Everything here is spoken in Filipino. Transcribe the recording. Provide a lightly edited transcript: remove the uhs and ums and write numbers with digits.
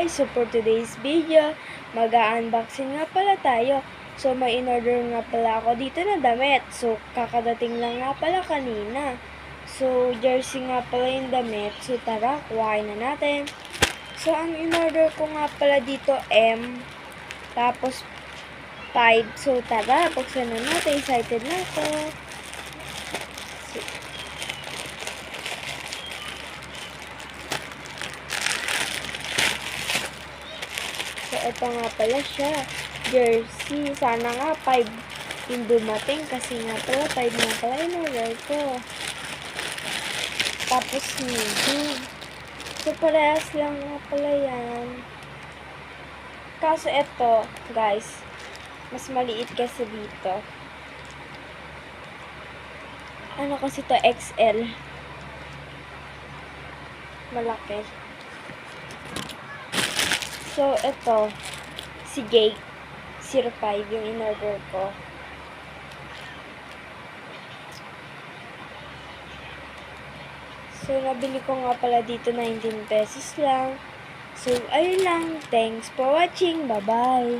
guys, so for today's video, mag-unboxing nga pala tayo. So may in-order nga pala ako dito na damit. So kakadating lang nga pala kanina. So jersey nga pala yung damit. So tara, kuhain na natin. So ang in-order ko nga pala dito M, tapos 5. So tara, buksan na natin. Excited na ako. So, ito nga pala siya. Jersey. Sana nga 5 yung dumating kasi nga pala 5 nga pala yung order ko. Tapos medium. So, parehas lang nga pala yan. Kaso ito, guys, mas maliit kasi dito. Ano kasi to XL. Malaki. So, ito, si Gate 05 yung in-order ko. So, nabili ko nga pala dito 19 pesos lang. So, ayun lang. Thanks for watching. Bye-bye!